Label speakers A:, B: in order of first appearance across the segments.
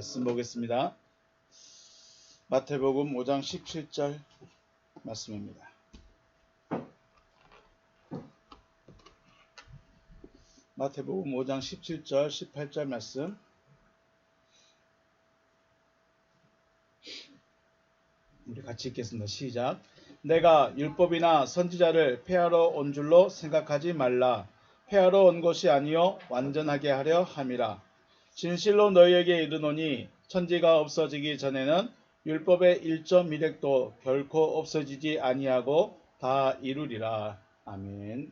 A: 말씀 보겠습니다. 마태복음 5장 17절 말씀입니다. 마태복음 5장 17절 18절 말씀. 우리 같이 읽겠습니다. 시작. 내가 율법이나 선지자를 폐하러 온 줄로 생각하지 말라. 폐하러 온 것이 아니요 완전하게 하려 함이라. 진실로 너희에게 이르노니 천지가 없어지기 전에는 율법의 1.1획도 결코 없어지지 아니하고 다 이루리라. 아멘.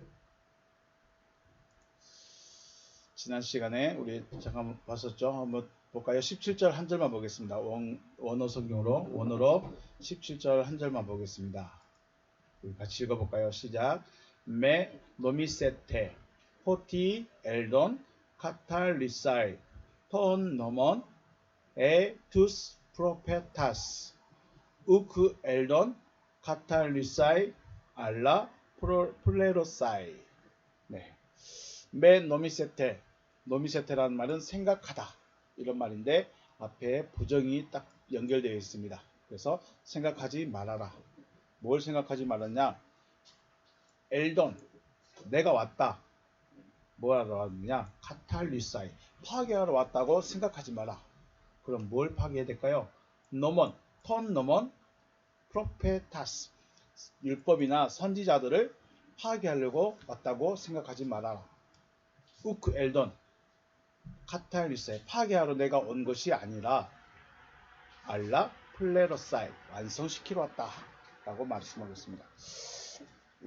A: 지난 시간에 우리 잠깐 봤었죠. 한번 볼까요? 17절 한 절만 보겠습니다. 원어 성경으로 원어로 17절 한 절만 보겠습니다. 우리 같이 읽어볼까요? 시작. 메 노미세테 포티 엘돈 카탈리사이 톤 노먼 에 투스 프로페타스 우크 엘돈 카탈리사이 알라 플레로사이. 네. 메 노미세테, 노미세테라는 말은 생각하다 이런 말인데 앞에 부정이 딱 연결되어 있습니다. 그래서 생각하지 말아라. 뭘 생각하지 말았냐? 엘돈, 내가 왔다. 뭐하러 왔느냐? 카탈리사이, 파괴하러 왔다고 생각하지 마라. 그럼 뭘 파괴해야 될까요? 노먼, 턴 노먼, 프로페타스, 율법이나 선지자들을 파괴하려고 왔다고 생각하지 말아라. 우크 엘돈 카탈리사이, 파괴하러 내가 온 것이 아니라 알라 플레로사이, 완성시키러 왔다 라고 말씀하겠습니다.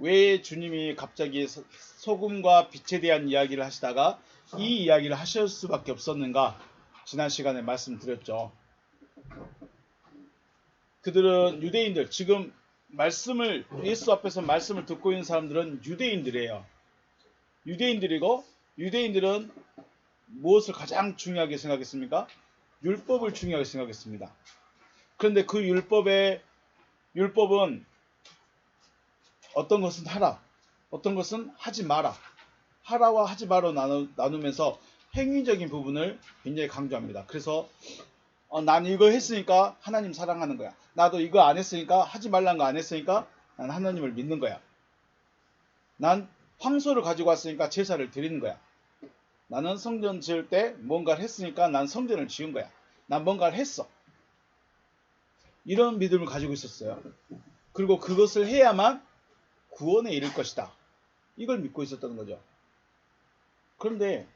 A: 왜 주님이 갑자기 소금과 빛에 대한 이야기를 하시다가 이 이야기를 하실 수밖에 없었는가? 지난 시간에 말씀드렸죠. 그들은 유대인들, 지금 말씀을 예수 앞에서 말씀을 듣고 있는 사람들은 유대인들이에요. 유대인들이고 유대인들은 무엇을 가장 중요하게 생각했습니까? 율법을 중요하게 생각했습니다. 그런데 그 율법은 어떤 것은 하라, 어떤 것은 하지 마라. 하라와 하지 마라 나누면서 행위적인 부분을 굉장히 강조합니다. 그래서 난 이거 했으니까 하나님 사랑하는 거야. 나도 이거 안 했으니까, 하지 말라는 거 안 했으니까 난 하나님을 믿는 거야. 난 황소를 가지고 왔으니까 제사를 드리는 거야. 나는 성전 지을 때 뭔가를 했으니까 난 성전을 지은 거야. 난 뭔가를 했어. 이런 믿음을 가지고 있었어요. 그리고 그것을 해야만 구원에 이를 것이다. 이걸 믿고 있었다는 거죠. 그런데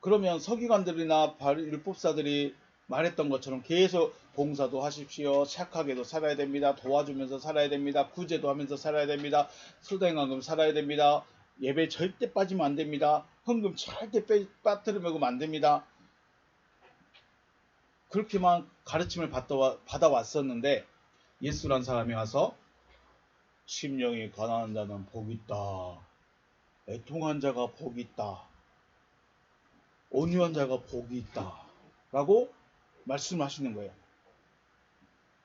A: 그러면 서기관들이나 율법사들이 말했던 것처럼 계속 봉사도 하십시오. 착하게도 살아야 됩니다. 도와주면서 살아야 됩니다. 구제도 하면서 살아야 됩니다. 수당만큼 살아야 됩니다. 예배 절대 빠지면 안 됩니다. 헌금 절대 빠뜨려 먹으면 안 됩니다. 그렇게만 가르침을 받아왔었는데 예수란 사람이 와서 심령이 가난한 자는 복이 있다. 애통한 자가 복이 있다. 온유한 자가 복이 있다. 라고 말씀하시는 거예요.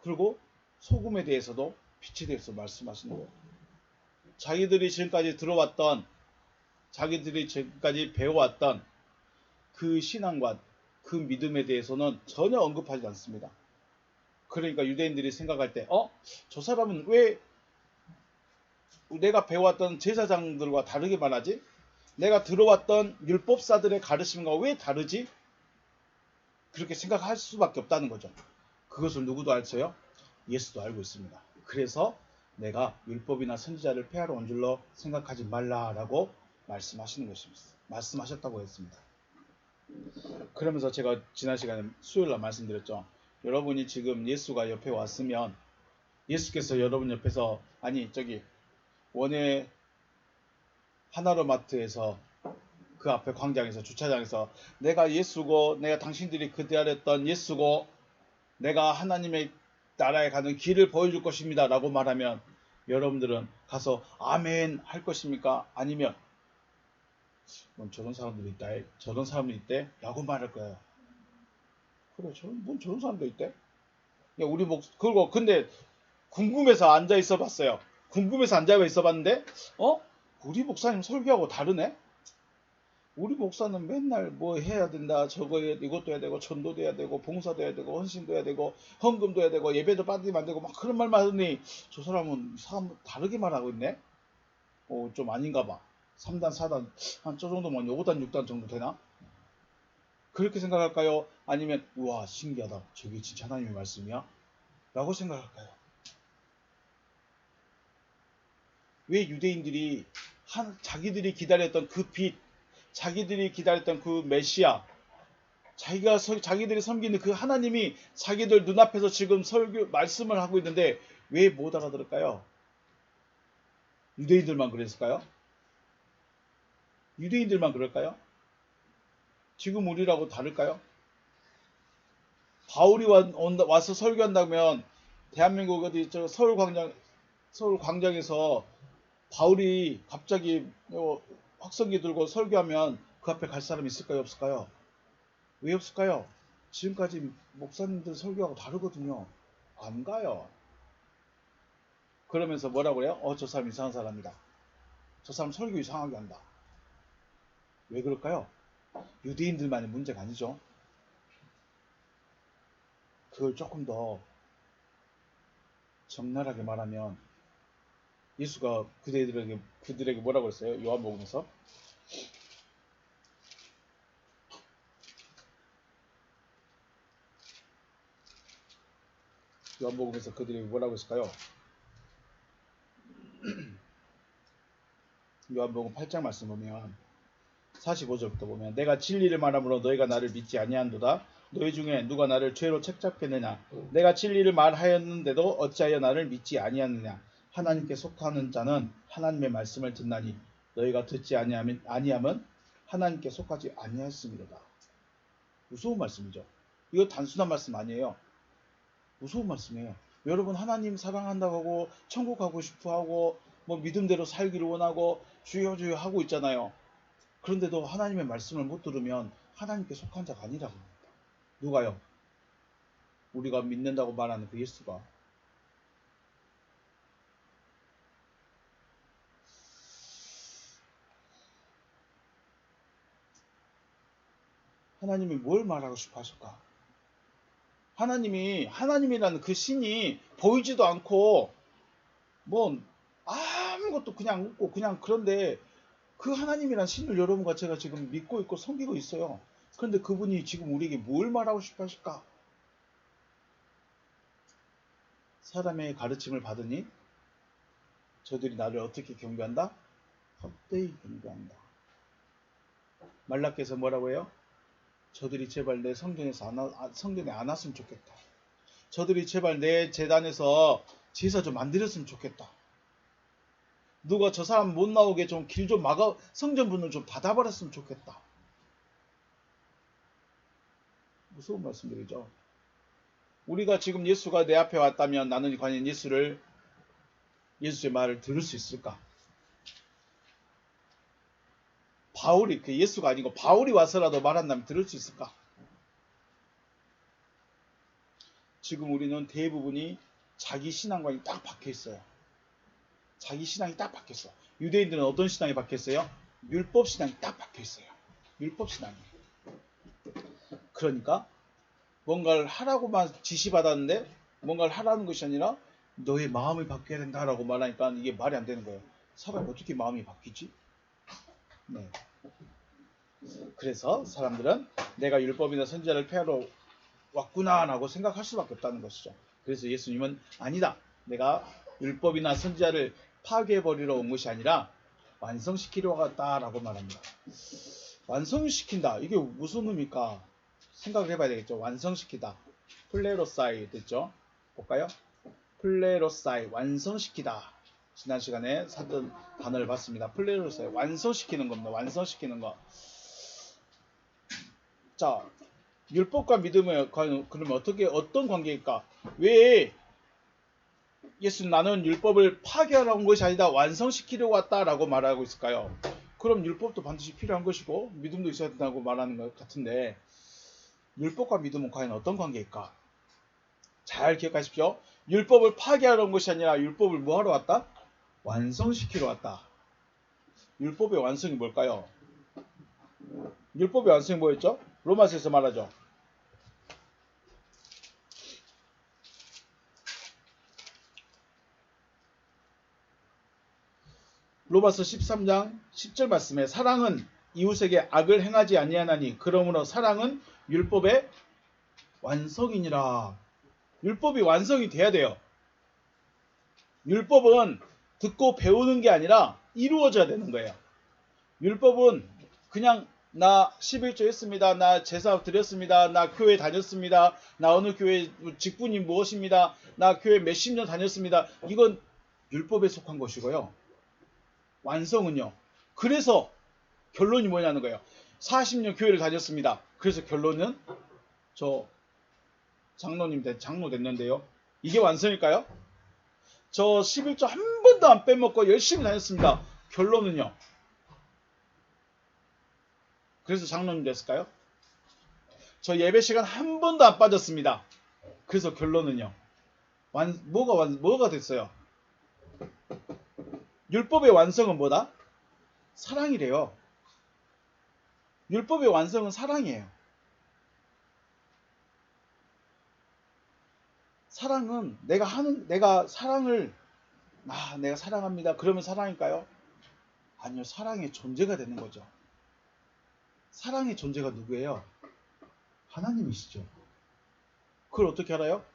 A: 그리고 소금에 대해서도 빛에 대해서 말씀하시는 거예요. 자기들이 지금까지 배워왔던 그 신앙과 그 믿음에 대해서는 전혀 언급하지 않습니다. 그러니까 유대인들이 생각할 때 저 사람은 왜 내가 배워왔던 제사장들과 다르게 말하지? 내가 들어왔던 율법사들의 가르침과 왜 다르지? 그렇게 생각할 수밖에 없다는 거죠. 그것을 누구도 알어요? 예수도 알고 있습니다. 그래서 내가 율법이나 선지자를 폐하러 온 줄로 생각하지 말라라고 말씀하셨다고 했습니다. 그러면서 제가 지난 시간에 수요일날 말씀드렸죠. 여러분이 지금 예수가 옆에 왔으면 예수께서 여러분 옆에서 원예 하나로마트에서 그 앞에 광장에서 주차장에서 내가 예수고 내가 당신들이 기다렸던 예수고 내가 하나님의 나라에 가는 길을 보여줄 것입니다 라고 말하면 여러분들은 가서 아멘 할 것입니까? 아니면 저런 사람들이 있대 라고 말할 거예요. 그래, 저런 사람도 있대? 그리고 근데 궁금해서 앉아 있어 봤어요. 궁금해서 앉아 있어 봤는데 우리 목사님 설교하고 다르네? 우리 목사는 맨날 뭐 해야 된다, 저거 이것도 해야 되고, 전도도 해야 되고, 봉사도 해야 되고, 헌신도 해야 되고, 헌금도 해야 되고, 예배도 빠지면 안 되고, 막 그런 말만 하더니 저 사람은 사람 다르게 말하고 있네? 좀 아닌가 봐. 3단, 4단, 한 저 정도면 5단, 6단 정도 되나? 그렇게 생각할까요? 아니면, 우와, 신기하다. 저게 진짜 하나님의 말씀이야? 라고 생각할까요? 왜 유대인들이 자기들이 기다렸던 그 빛, 자기들이 기다렸던 그 메시아, 자기들이 섬기는 그 하나님이 자기들 눈앞에서 지금 말씀을 하고 있는데 왜 못 알아들을까요? 유대인들만 그랬을까요? 유대인들만 그럴까요? 지금 우리라고 다를까요? 바울이 와서 설교한다면 대한민국 어디 서울 광장에서 바울이 갑자기 확성기 들고 설교하면 그 앞에 갈 사람이 있을까요? 없을까요? 왜 없을까요? 지금까지 목사님들 설교하고 다르거든요. 안 가요. 그러면서 뭐라고 그래요? 저 사람 이상한 사람이다. 저 사람 설교 이상하게 한다. 왜 그럴까요? 유대인들만의 문제가 아니죠. 그걸 조금 더 적나라하게 말하면 예수가 그들에게 뭐라고 했어요? 요한복음에서 그들에게 뭐라고 했을까요? 요한복음 8장 말씀 보면 45절부터 보면 내가 진리를 말함으로 너희가 나를 믿지 아니한도다. 너희 중에 누가 나를 죄로 책잡겠느냐? 내가 진리를 말하였는데도 어찌하여 나를 믿지 아니하느냐? 하나님께 속하는 자는 하나님의 말씀을 듣나니 너희가 듣지 아니함은 하나님께 속하지 아니하였음이로다. 무서운 말씀이죠. 이거 단순한 말씀 아니에요. 무서운 말씀이에요. 여러분 하나님 사랑한다고 하고 천국 가고 싶어 하고 뭐 믿음대로 살기를 원하고 주여 주여 하고 있잖아요. 그런데도 하나님의 말씀을 못 들으면 하나님께 속한 자가 아니라고 합니다. 누가요? 우리가 믿는다고 말하는 그 예수가. 하나님이 뭘 말하고 싶어 하실까? 하나님이라는 그 신이 보이지도 않고 뭐 아무것도 그냥 웃고 그냥 그런데 그 하나님이란 신을 여러분과 제가 지금 믿고 있고 섬기고 있어요. 그런데 그분이 지금 우리에게 뭘 말하고 싶어 하실까? 사람의 가르침을 받으니 저들이 나를 어떻게 경배한다? 헛되이 경배한다. 말라께서 뭐라고 해요? 저들이 제발 내 성전에 안 왔으면 좋겠다. 저들이 제발 내 제단에서 제사 좀 만들었으면 좋겠다. 누가 저 사람 못 나오게 좀 길 좀 막아 성전 문을 좀 닫아버렸으면 좋겠다. 무서운 말씀들이죠. 우리가 지금 예수가 내 앞에 왔다면 나는 과연 예수의 말을 들을 수 있을까? 예수가 아니고 바울이 와서라도 말한다면 들을 수 있을까? 지금 우리는 대부분이 자기 신앙관이 딱 박혀 있어요. 자기 신앙이 딱 박혔어. 유대인들은 어떤 신앙이 박혔어요? 율법 신앙이 딱 박혀 있어요. 율법 신앙이. 그러니까 뭔가를 하라고만 지시받았는데 뭔가를 하라는 것이 아니라 너의 마음이 바뀌어야 된다라고 말하니까 이게 말이 안 되는 거예요. 사람이 어떻게 마음이 바뀌지? 네. 그래서 사람들은 내가 율법이나 선지자를 폐하러 왔구나라고 생각할 수밖에 없다는 것이죠. 그래서 예수님은 아니다. 내가 율법이나 선지자를 파괴해버리러 온 것이 아니라 완성시키러 왔다라고 말합니다. 완성시킨다. 이게 무슨 의미일까? 생각을 해봐야 되겠죠. 완성시키다. 플레로사이 됐죠? 볼까요? 플레로사이 완성시키다. 지난 시간에 사던 단어를 봤습니다. 플레로사이 완성시키는 겁니다. 완성시키는 거. 자, 율법과 믿음을 그러면 어떤 관계일까? 왜 나는 율법을 파괴하러 온 것이 아니다 완성시키려고 왔다라고 말하고 있을까요? 그럼 율법도 반드시 필요한 것이고 믿음도 있어야 된다고 말하는 것 같은데 율법과 믿음은 과연 어떤 관계일까? 잘 기억하십시오. 율법을 파괴하러 온 것이 아니라 율법을 뭐하러 왔다? 완성시키러 왔다. 율법의 완성이 뭘까요? 율법의 완성이 뭐였죠? 로마서에서 말하죠. 로마서 13장 10절 말씀에 사랑은 이웃에게 악을 행하지 아니하나니 그러므로 사랑은 율법의 완성이니라. 율법이 완성이 돼야 돼요. 율법은 듣고 배우는 게 아니라 이루어져야 되는 거예요. 율법은 그냥 나 11조 했습니다. 나 제사 드렸습니다. 나 교회 다녔습니다. 나 어느 교회 직분이 무엇입니다. 나 교회 몇십 년 다녔습니다. 이건 율법에 속한 것이고요. 완성은요. 그래서 결론이 뭐냐는 거예요. 40년 교회를 다녔습니다. 그래서 결론은 저 장로 됐는데요. 이게 완성일까요? 저 11조 한 번도 안 빼먹고 열심히 다녔습니다. 결론은요. 그래서 장로님 됐을까요? 저 예배 시간 한 번도 안 빠졌습니다. 그래서 결론은요. 뭐가 됐어요? 율법의 완성은 뭐다? 사랑이래요. 율법의 완성은 사랑이에요. 사랑은 내가 사랑을 내가 사랑합니다. 그러면 사랑일까요? 아니요. 사랑의 존재가 되는 거죠. 사랑의 존재가 누구예요? 하나님이시죠. 그걸 어떻게 알아요?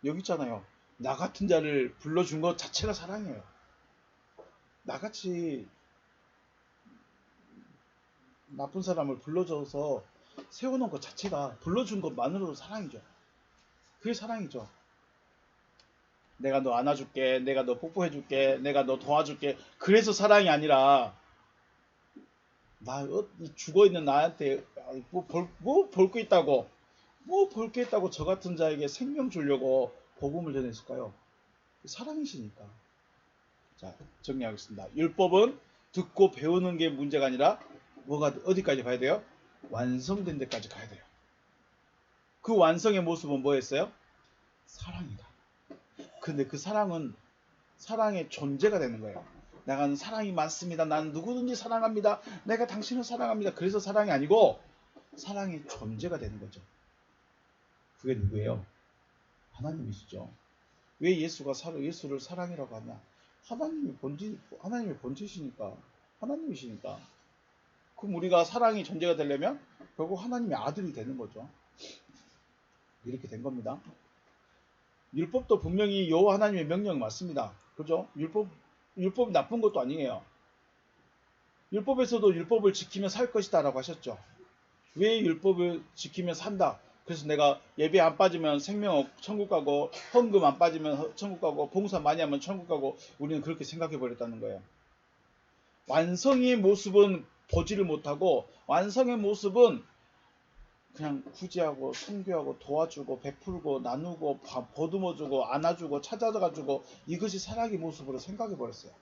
A: 여기 있잖아요. 나 같은 자를 불러준 것 자체가 사랑이에요. 나같이 나쁜 사람을 불러줘서 세워놓은 것 자체가 불러준 것만으로도 사랑이죠. 그게 사랑이죠. 내가 너 안아줄게, 내가 너 뽀뽀해줄게, 내가 너 도와줄게. 그래서 사랑이 아니라 죽어있는 나한테 뭐 볼 게 있다고 저 같은 자에게 생명 주려고 복음을 전했을까요? 사랑이시니까. 자, 정리하겠습니다. 율법은 듣고 배우는 게 문제가 아니라 어디까지 가야 돼요? 완성된 데까지 가야 돼요. 그 완성의 모습은 뭐였어요? 사랑이다. 근데 그 사랑은 사랑의 존재가 되는 거예요. 나는 사랑이 많습니다. 나는 누구든지 사랑합니다. 내가 당신을 사랑합니다. 그래서 사랑이 아니고 사랑의 존재가 되는 거죠. 그게 누구예요? 하나님이시죠. 왜 예수를 사랑이라고 하냐? 하나님의 본질이시니까. 하나님이시니까. 그럼 우리가 사랑이 존재가 되려면 결국 하나님의 아들이 되는 거죠. 이렇게 된 겁니다. 율법도 분명히 여호와 하나님의 명령이 맞습니다. 그죠? 율법이 나쁜 것도 아니에요. 율법에서도 율법을 지키면 살 것이다 라고 하셨죠. 왜 율법을 지키면 산다? 그래서 내가 예배 안 빠지면 천국 가고, 헌금 안 빠지면 천국 가고, 봉사 많이 하면 천국 가고, 우리는 그렇게 생각해 버렸다는 거예요. 완성의 모습은 보지를 못하고, 완성의 모습은 그냥 구제하고, 선교하고, 도와주고, 베풀고, 나누고, 보듬어주고, 안아주고, 찾아가주고, 이것이 사랑의 모습으로 생각해 버렸어요.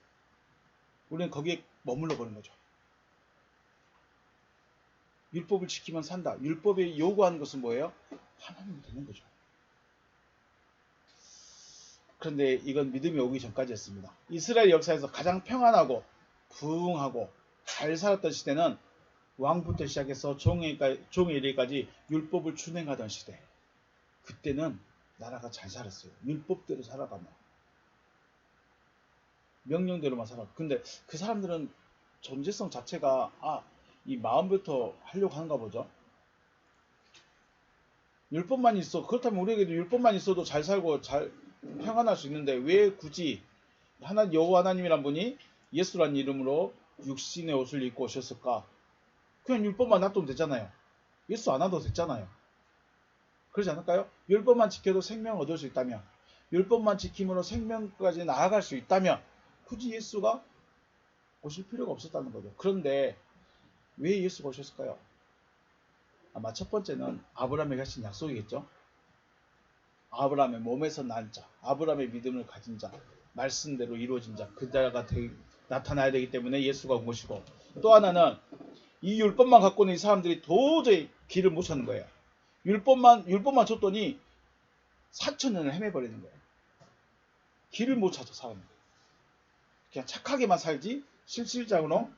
A: 우리는 거기에 머물러 버린 거죠. 율법을 지키면 산다. 율법이 요구하는 것은 뭐예요? 하나님이 되는 거죠. 그런데 이건 믿음이 오기 전까지였습니다. 이스라엘 역사에서 가장 평안하고 부흥하고 잘 살았던 시대는 왕부터 시작해서 종의 이르기까지 율법을 준행하던 시대. 그때는 나라가 잘 살았어요. 율법대로 살아가면. 명령대로만 살아. 근데 그 사람들은 존재성 자체가 이 마음부터 하려고 하는가 보죠. 율법만 있어. 그렇다면 우리에게도 율법만 있어도 잘 살고 잘 평안할 수 있는데 왜 굳이 여호와 하나님이란 분이 예수란 이름으로 육신의 옷을 입고 오셨을까? 그냥 율법만 놔두면 되잖아요. 예수 안 와도 됐잖아요. 그러지 않을까요? 율법만 지켜도 생명 얻을 수 있다면, 율법만 지킴으로 생명까지 나아갈 수 있다면 굳이 예수가 오실 필요가 없었다는 거죠. 그런데 왜 예수가 오셨을까요? 아마 첫 번째는 아브라함에게 하신 약속이겠죠. 아브라함의 몸에서 난 자, 아브라함의 믿음을 가진 자, 말씀대로 이루어진 자, 그 자가 나타나야 되기 때문에 예수가 온 것이고, 또 하나는 이 율법만 갖고는 이 사람들이 도저히 길을 못 찾는 거예요. 율법만 줬더니 4,000년을 헤매버리는 거예요. 길을 못 찾아 사람들. 그냥 착하게만 살지 실질적으로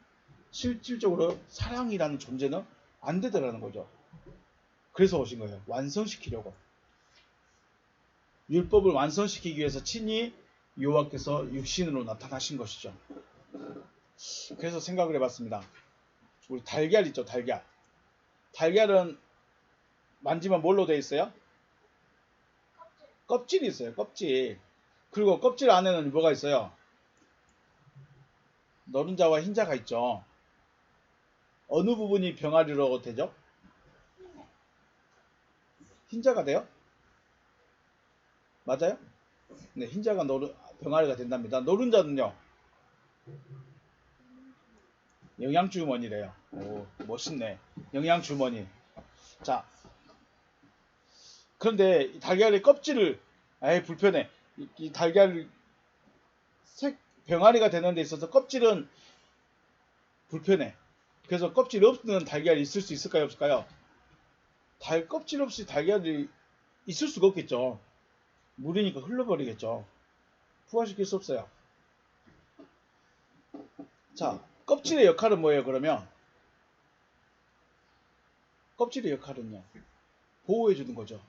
A: 사랑이라는 존재는 안 되더라는 거죠. 그래서 오신 거예요. 완성시키려고. 율법을 완성시키기 위해서 친히 여호와께서 육신으로 나타나신 것이죠. 그래서 생각을 해봤습니다. 우리 달걀 있죠, 달걀. 달걀은 만지면 뭘로 되어 있어요? 껍질이 있어요, 껍질. 그리고 껍질 안에는 뭐가 있어요? 노른자와 흰자가 있죠. 어느 부분이 병아리로 되죠? 흰자가 돼요? 맞아요? 네, 흰자가 병아리가 된답니다. 노른자는요? 영양주머니래요. 오, 멋있네. 영양주머니. 자, 그런데 이 달걀의 껍질을, 아예 불편해. 이 달걀 병아리가 되는 데 있어서 껍질은 불편해. 그래서 껍질 없는 달걀이 있을 수 있을까요, 없을까요? 껍질 없이 달걀이 있을 수가 없겠죠. 물이니까 흘러버리겠죠. 부화시킬 수 없어요. 자, 껍질의 역할은 뭐예요, 그러면? 껍질의 역할은요, 보호해주는 거죠.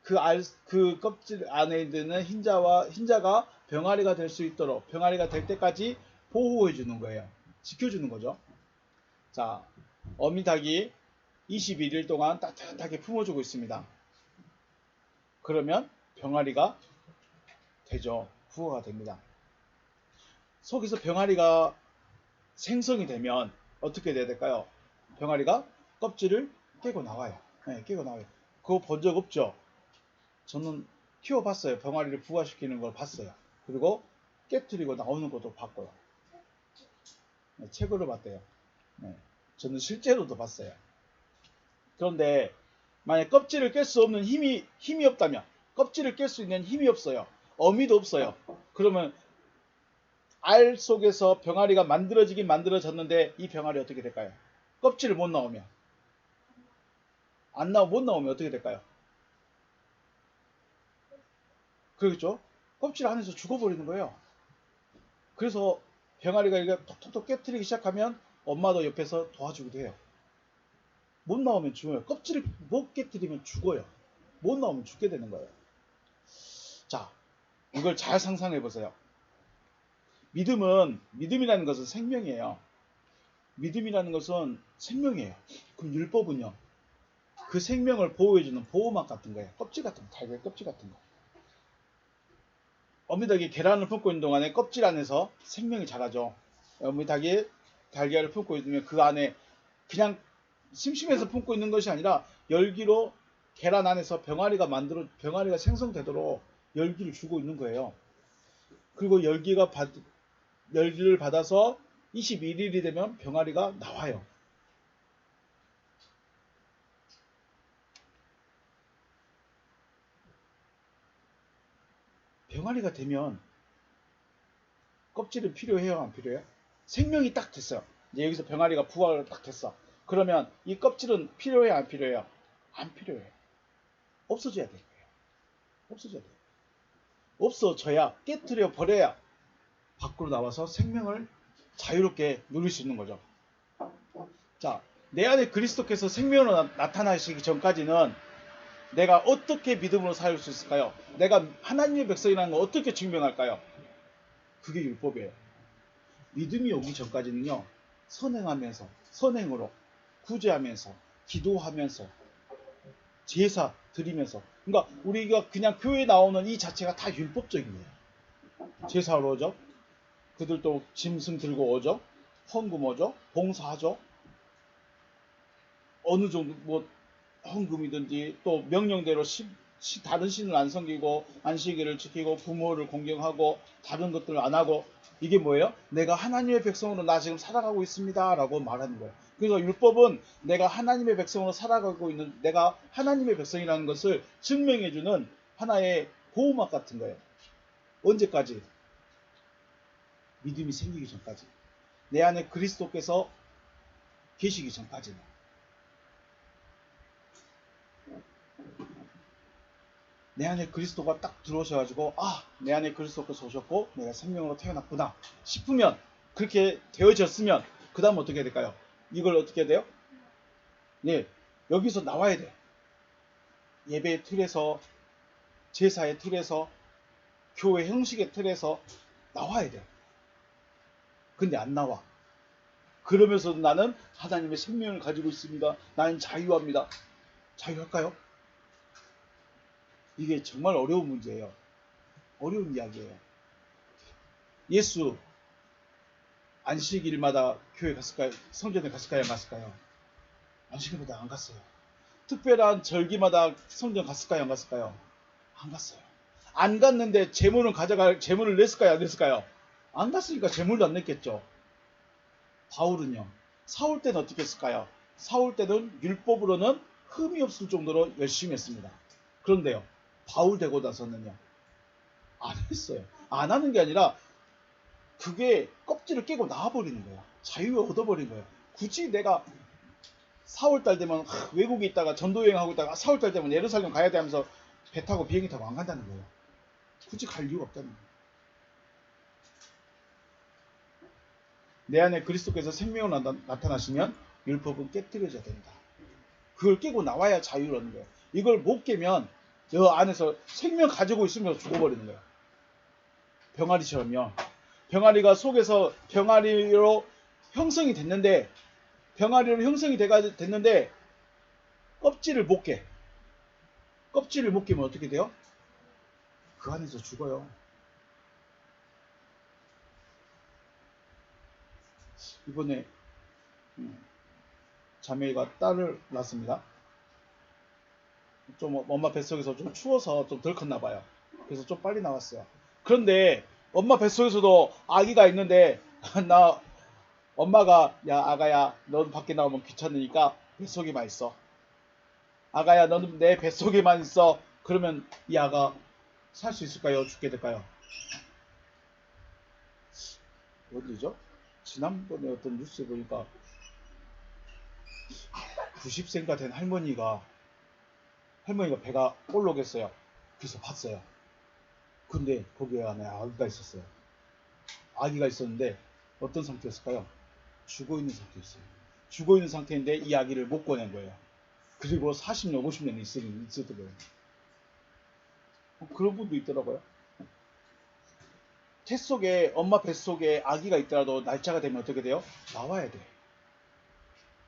A: 그 껍질 안에 드는 흰자가 병아리가 될 수 있도록, 병아리가 될 때까지 보호해주는 거예요. 지켜주는 거죠. 자, 어미닭이 21일 동안 따뜻하게 품어주고 있습니다. 그러면 병아리가 되죠. 부화가 됩니다. 속에서 병아리가 생성이 되면 어떻게 돼야 될까요? 병아리가 껍질을 깨고 나와요. 네, 깨고 나와요. 그거 본 적 없죠? 저는 키워봤어요. 병아리를 부화시키는 걸 봤어요. 그리고 깨트리고 나오는 것도 봤고요. 네, 책으로 봤대요. 네, 저는 실제로도 봤어요. 그런데 만약 껍질을 깰 수 없는 힘이 없다면, 껍질을 깰 수 있는 힘이 없어요. 어미도 없어요. 그러면 알 속에서 병아리가 만들어지긴 만들어졌는데 이 병아리 어떻게 될까요? 껍질을 못 나오면, 못 나오면 어떻게 될까요? 그렇죠? 껍질 안에서 죽어버리는 거예요. 그래서 병아리가 이렇게 톡톡톡 깨트리기 시작하면 엄마도 옆에서 도와주기도 해요. 못 나오면 죽어요. 껍질을 못 깨트리면 죽어요. 못 나오면 죽게 되는 거예요. 자, 이걸 잘 상상해 보세요. 믿음이라는 것은 생명이에요. 믿음이라는 것은 생명이에요. 그럼 율법은요? 그 생명을 보호해주는 보호막 같은 거예요. 껍질 같은 거, 달걀 껍질 같은 거. 어미닭이 계란을 품고 있는 동안에 껍질 안에서 생명이 자라죠. 어미닭이 달걀을 품고 있으면 그 안에 그냥 심심해서 품고 있는 것이 아니라 열기로 계란 안에서 병아리가 생성되도록 열기를 주고 있는 거예요. 그리고 열기를 받아서 21일이 되면 병아리가 나와요. 병아리가 되면 껍질은 필요해요, 안 필요해요? 생명이 딱 됐어요. 이제 여기서 병아리가 부화를 딱 됐어. 그러면 이 껍질은 필요해요, 안 필요해요? 안 필요해요. 없어져야 돼요. 없어져야 돼요. 없어져야, 깨트려 버려야 밖으로 나와서 생명을 자유롭게 누릴 수 있는 거죠. 자, 내 안에 그리스도께서 생명으로 나타나시기 전까지는 내가 어떻게 믿음으로 살 수 있을까요? 내가 하나님의 백성이라는 걸 어떻게 증명할까요? 그게 율법이에요. 믿음이 오기 전까지는요, 선행으로, 구제하면서, 기도하면서, 제사 드리면서. 그러니까 우리가 그냥 교회에 나오는 이 자체가 다 율법적이에요. 제사로 오죠. 그들도 짐승 들고 오죠. 헌금 오죠. 봉사하죠. 어느 정도 헌금이든지 또 명령대로 다른 신을 안 섬기고 안식일을 지키고 부모를 공경하고 다른 것들을 안 하고, 이게 뭐예요? 내가 하나님의 백성으로 나 지금 살아가고 있습니다 라고 말하는 거예요. 그래서 율법은 내가 하나님의 백성으로 살아가고 있는, 내가 하나님의 백성이라는 것을 증명해주는 하나의 보호막 같은 거예요. 언제까지? 믿음이 생기기 전까지, 내 안에 그리스도께서 계시기 전까지는. 내 안에 그리스도가 딱 들어오셔가지고, 내 안에 그리스도께서 오셨고 내가 생명으로 태어났구나 싶으면, 그렇게 되어졌으면 그 다음 어떻게 해야 될까요? 이걸 어떻게 해야 돼요? 네, 여기서 나와야 돼. 예배의 틀에서, 제사의 틀에서, 교회 형식의 틀에서 나와야 돼. 근데 안 나와. 그러면서 나는 하나님의 생명을 가지고 있습니다. 나는 자유합니다. 자유할까요? 이게 정말 어려운 문제예요. 어려운 이야기예요. 예수 안식일마다 교회 갔을까요? 성전에 갔을까요? 안 갔을까요? 안식일마다 안 갔어요. 특별한 절기마다 성전 갔을까요? 안 갔을까요? 안 갔어요. 안 갔는데 재물을 냈을까요? 안 냈을까요? 안 갔으니까 재물도 안 냈겠죠. 바울은요. 사울 때는 어떻게 했을까요? 사울 때는 율법으로는 흠이 없을 정도로 열심히 했습니다. 그런데요. 바울 되고 나서는요. 안 했어요. 안 하는 게 아니라 그게 껍질을 깨고 나와버리는 거야. 자유를 얻어버린 거야. 굳이 내가 4월달 되면 외국에 있다가 전도여행하고 있다가 4월달 되면 예루살렘 가야 돼 하면서 배 타고 비행기 타고 안 간다는 거예요. 굳이 갈 이유가 없다는 거예요. 내 안에 그리스도께서 생명을 나타나시면 율법은 깨뜨려져야 된다. 그걸 깨고 나와야 자유를 얻는 거예요. 이걸 못 깨면 저 안에서 생명 가지고 있으면서 죽어버리는 거예요. 병아리처럼요. 병아리가 속에서 병아리로 형성이 됐는데 껍질을 못 깨. 껍질을 못 깨면 어떻게 돼요? 그 안에서 죽어요. 이번에 자매가 딸을 낳았습니다. 좀 엄마 뱃속에서 좀 추워서 좀 덜 컸나 봐요. 그래서 좀 빨리 나왔어요. 그런데 엄마 뱃속에서도 아기가 있는데 나 엄마가 야 아가야 너는 밖에 나오면 귀찮으니까 뱃속에만 있어. 아가야 너는 내 뱃속에만 있어. 그러면 이 아가 살 수 있을까요? 죽게 될까요? 어디죠? 지난번에 어떤 뉴스에 보니까 90세가 된 할머니가 배가 올라오겠어요. 그래서 봤어요. 근데 거기 안에 아기가 있었어요. 아기가 있었는데 어떤 상태였을까요? 죽어 있는 상태였어요. 죽어 있는 상태인데 이 아기를 못 꺼낸 거예요. 그리고 40년, 50년 있었더라고요. 그런 분도 있더라고요. 엄마 뱃속에 아기가 있더라도 날짜가 되면 어떻게 돼요? 나와야 돼.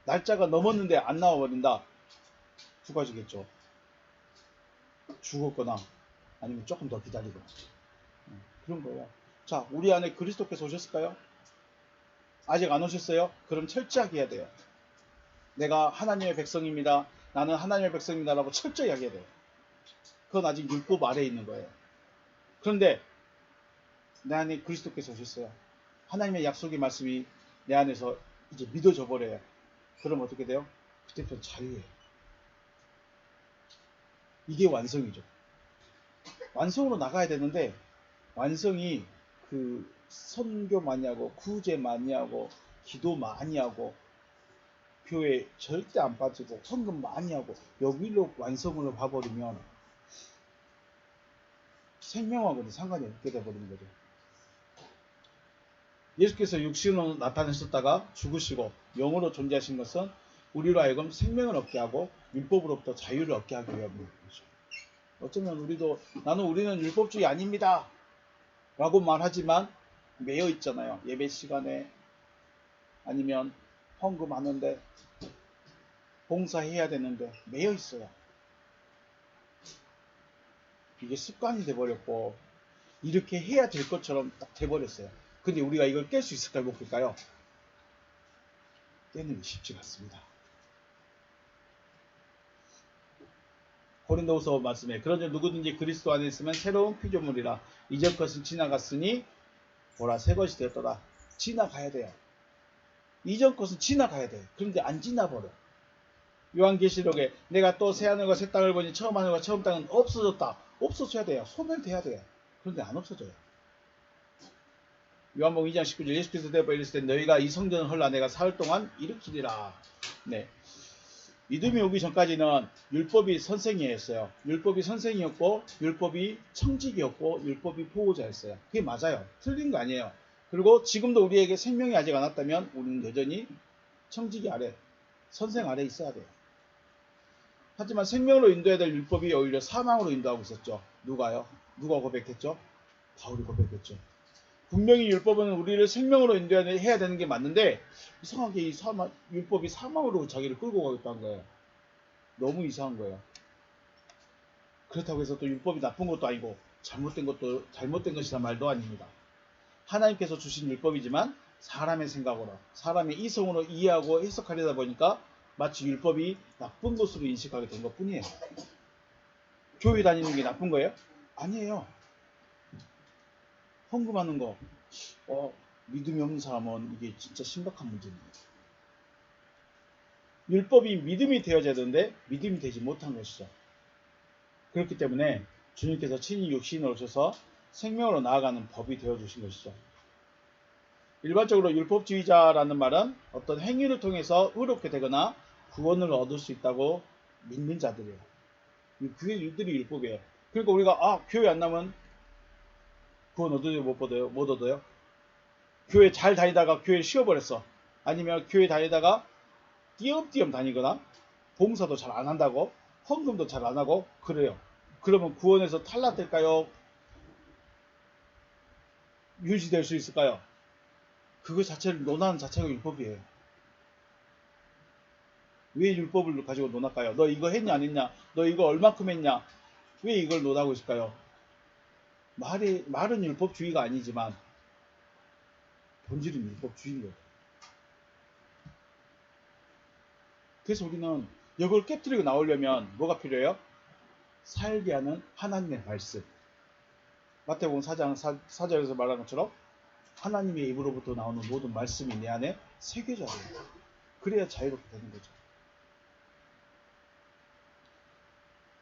A: 날짜가 넘었는데 안 나와버린다. 두 가지겠죠. 죽었거나 아니면 조금 더 기다리고. 그런 거예요. 자, 우리 안에 그리스도께서 오셨을까요? 아직 안 오셨어요? 그럼 철저하게 해야 돼요. 내가 하나님의 백성입니다. 나는 하나님의 백성입니다. 라고 철저히 하게 돼요. 그건 아직 율법 아래에 있는 거예요. 그런데 내 안에 그리스도께서 오셨어요. 하나님의 약속의 말씀이 내 안에서 이제 믿어져 버려요. 그럼 어떻게 돼요? 그때부터 자유예요. 이게 완성이죠. 완성으로 나가야 되는데 완성이 그 선교 많이 하고 구제 많이 하고 기도 많이 하고 교회 절대 안 빠지고 헌금 많이 하고 여기로 완성을 봐버리면 생명하고는 상관이 없게 돼버리는 거죠. 예수께서 육신으로 나타나셨다가 죽으시고 영으로 존재하신 것은 우리로 하여금 생명을 얻게 하고 율법으로부터 자유를 얻게 하기 위함이죠. 어쩌면 우리는 율법주의 아닙니다 라고 말하지만 매여 있잖아요. 예배 시간에 아니면 헌금하는데 봉사해야 되는데 매여 있어요. 이게 습관이 돼버렸고 이렇게 해야 될 것처럼 딱 돼버렸어요. 근데 우리가 이걸 깰 수 있을까요? 못 깰까요? 깨는 게 쉽지 않습니다. 고린도후서 말씀에 그런즉 누구든지 그리스도 안에 있으면 새로운 피조물이라 이전 것은 지나갔으니 보라 새 것이 되었더라. 지나가야 돼요. 이전 것은 지나가야 돼. 그런데 안 지나버려. 요한계시록에 내가 또 새하늘과 새 땅을 보니 처음 하늘과 처음 땅은 없어졌다. 없어져야 돼요. 소멸돼야 돼요. 그런데 안 없어져요. 요한복음 2장 19절 예수께서 대답하여 이르시되 너희가 이 성전을 헐라 내가 사흘 동안 일으키리라. 네. 믿음이 오기 전까지는 율법이 선생이었어요. 율법이 선생이었고 율법이 청직이었고 율법이 보호자였어요. 그게 맞아요. 틀린 거 아니에요. 그리고 지금도 우리에게 생명이 아직 안 왔다면 우리는 여전히 청직이 아래 선생 아래 있어야 돼요. 하지만 생명으로 인도해야 될 율법이 오히려 사망으로 인도하고 있었죠. 누가요? 누가 고백했죠? 바울이 고백했죠. 분명히 율법은 우리를 생명으로 인도해야 되는 게 맞는데 이상하게 율법이 사망으로 자기를 끌고 가겠다는 거예요. 너무 이상한 거예요. 그렇다고 해서 또 율법이 나쁜 것도 아니고 잘못된 것이란 말도 아닙니다. 하나님께서 주신 율법이지만 사람의 생각으로, 사람의 이성으로 이해하고 해석하려다 보니까 마치 율법이 나쁜 것으로 인식하게 된 것 뿐이에요. 교회 다니는 게 나쁜 거예요? 아니에요. 헌금하는 거, 믿음이 없는 사람은 이게 진짜 심각한 문제입니다. 율법이 믿음이 되어져야 되는데 믿음이 되지 못한 것이죠. 그렇기 때문에 주님께서 친히 육신을 오셔서 생명으로 나아가는 법이 되어주신 것이죠. 일반적으로 율법주의자라는 말은 어떤 행위를 통해서 의롭게 되거나 구원을 얻을 수 있다고 믿는 자들이에요. 그게 이들이 율법이에요. 그러니까 우리가 교회 안 나면 구원 얻어요? 못 얻어요? 교회 잘 다니다가 교회 쉬어버렸어. 아니면 교회 다니다가 띄엄띄엄 다니거나 봉사도 잘 안 한다고, 헌금도 잘 안 하고 그래요. 그러면 구원에서 탈락될까요? 유지될 수 있을까요? 그거 자체를 논하는 자체가 율법이에요. 왜 율법을 가지고 논할까요? 너 이거 했냐 안 했냐? 너 이거 얼마큼 했냐? 왜 이걸 논하고 있을까요? 말은 율법주의가 아니지만 본질은 율법주의인 거예요. 그래서 우리는 이걸 깨뜨리고 나오려면 뭐가 필요해요? 살게 하는 하나님의 말씀. 마태복음 4장 4절에서 말한 것처럼 하나님의 입으로부터 나오는 모든 말씀이 내 안에 새겨져야 돼요. 그래야 자유롭게 되는 거죠.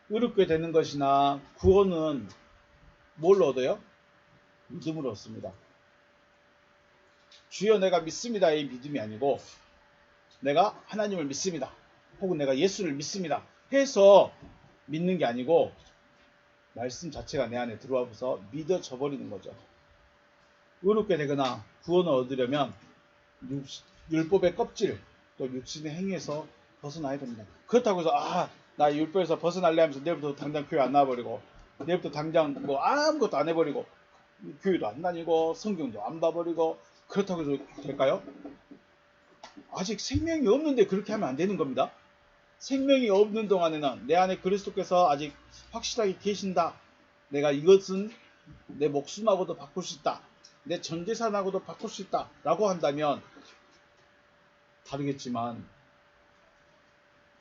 A: 의롭게 되는 것이나 구원은 뭘 얻어요? 믿음으로 얻습니다. 주여 내가 믿습니다의 믿음이 아니고 내가 하나님을 믿습니다. 혹은 내가 예수를 믿습니다. 해서 믿는 게 아니고 말씀 자체가 내 안에 들어와서 믿어져 버리는 거죠. 의롭게 되거나 구원을 얻으려면 율법의 껍질 또 육신의 행위에서 벗어나야 됩니다. 그렇다고 해서 나 율법에서 벗어날래 하면서 내일부터 당장 교회 안 나와버리고 내일부터 당장 뭐 아무것도 안 해버리고 교회도 안 다니고 성경도 안 봐버리고 그렇다고 해서 될까요? 아직 생명이 없는데 그렇게 하면 안 되는 겁니다. 생명이 없는 동안에는 내 안에 그리스도께서 아직 확실하게 계신다. 내가 이것은 내 목숨하고도 바꿀 수 있다. 내 전재산하고도 바꿀 수 있다. 라고 한다면 다르겠지만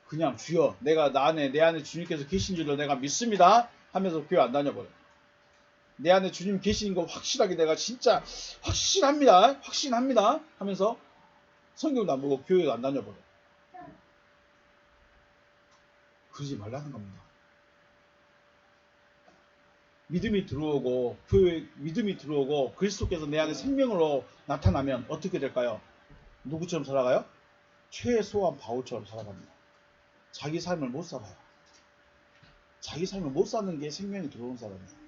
A: 그냥 주여 내 안에 주님께서 계신 줄로 내가 믿습니다 하면서 교회 안 다녀버려요. 내 안에 주님 계시는 거 확실하게 내가 진짜 확신합니다 하면서 성경도 안 보고 교회도 안 다녀버려요. 그러지 말라는 겁니다. 믿음이 들어오고 그리스도께서 내 안에 생명으로 나타나면 어떻게 될까요? 누구처럼 살아가요? 최소한 바울처럼 살아갑니다. 자기 삶을 못 살아요. 자기 삶을 못 사는 게 생명이 들어온 사람이에요.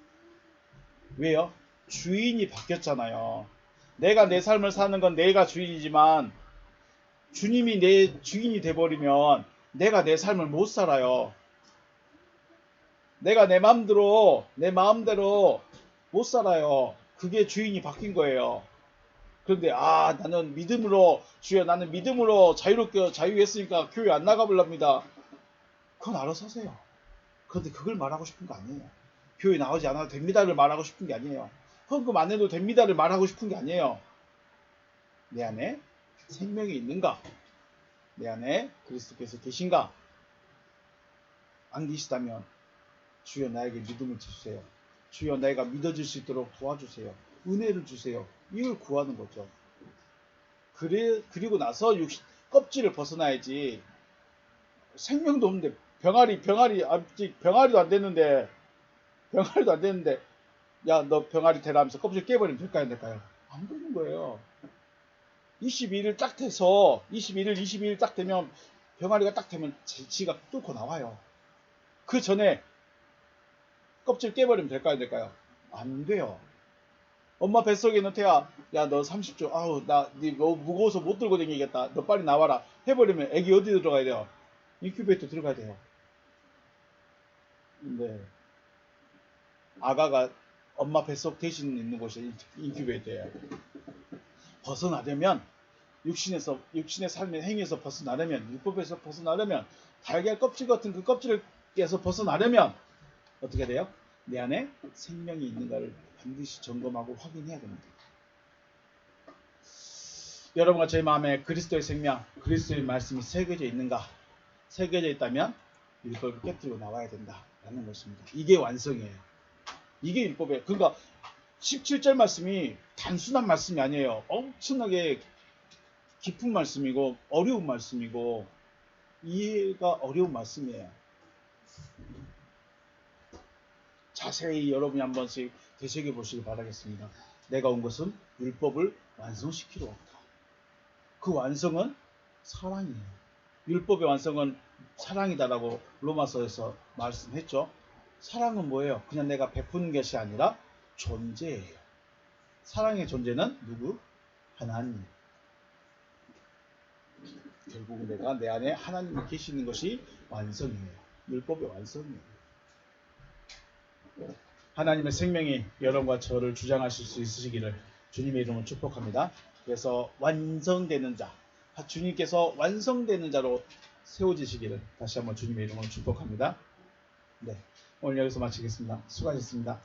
A: 왜요? 주인이 바뀌었잖아요. 내가 내 삶을 사는 건 내가 주인이지만 주님이 내 주인이 돼버리면 내가 내 삶을 못 살아요. 내가 내 마음대로 못 살아요. 그게 주인이 바뀐 거예요. 그런데 나는 믿음으로 주여 나는 믿음으로 자유했으니까 교회 안 나가볼랍니다. 그건 알아서 하세요. 그런데 그걸 말하고 싶은 거 아니에요. 교회 나오지 않아도 됩니다를 말하고 싶은 게 아니에요. 헌금 안 해도 됩니다를 말하고 싶은 게 아니에요. 내 안에 생명이 있는가? 내 안에 그리스도께서 계신가? 안 계시다면 주여 나에게 믿음을 주세요. 주여 내가 믿어질 수 있도록 도와주세요. 은혜를 주세요. 이걸 구하는 거죠. 그리고 나서 껍질을 벗어나야지. 생명도 없는데 아직 병아리도 안 됐는데 야 너 병아리 되라 하면서 껍질 깨버리면 될까요 안 될까요? 안 되는 거예요. 22일 딱 돼서 22일 딱 되면 병아리가 딱 되면 지가 뚫고 나와요. 그 전에 껍질 깨버리면 될까요 안 될까요? 안 돼요. 엄마 뱃속에 있는 태아 야 너 30주 니 무거워서 못 들고 다니겠다. 너 빨리 나와라 해버리면 애기 어디 들어가야 돼요? 인큐베이터 들어가야 돼요. 네. 아가가 엄마 뱃속 대신 있는 곳이 인큐베이터예요. 벗어나려면 육신의 삶의 행위에서 벗어나려면 율법에서 벗어나려면 달걀 껍질 같은 그 껍질에서 벗어나려면 어떻게 돼요? 내 안에 생명이 있는가를 반드시 점검하고 확인해야 됩니다. 여러분과 제 마음에 그리스도의 생명, 그리스도의 말씀이 새겨져 있는가? 새겨져 있다면 율법을 깨뜨리고 나와야 된다라는 것입니다. 이게 완성이에요. 이게 율법이에요. 그러니까 17절 말씀이 단순한 말씀이 아니에요. 엄청나게 깊은 말씀이고 어려운 말씀이고 이해가 어려운 말씀이에요. 자세히 여러분이 한 번씩 되새겨 보시기 바라겠습니다. 내가 온 것은 율법을 완성시키러 왔다. 그 완성은 사랑이에요. 율법의 완성은 사랑이다라고 로마서에서 말씀했죠. 사랑은 뭐예요? 그냥 내가 베푸는 것이 아니라 존재예요. 사랑의 존재는 누구? 하나님. 결국 내가 내 안에 하나님이 계시는 것이 완성이에요. 율법의 완성이에요. 하나님의 생명이 여러분과 저를 주장하실 수 있으시기를 주님의 이름으로 축복합니다. 그래서 완성되는 자, 주님께서 완성되는 자로 세워지시기를 다시 한번 주님의 이름으로 축복합니다. 네, 오늘 여기서 마치겠습니다. 수고하셨습니다.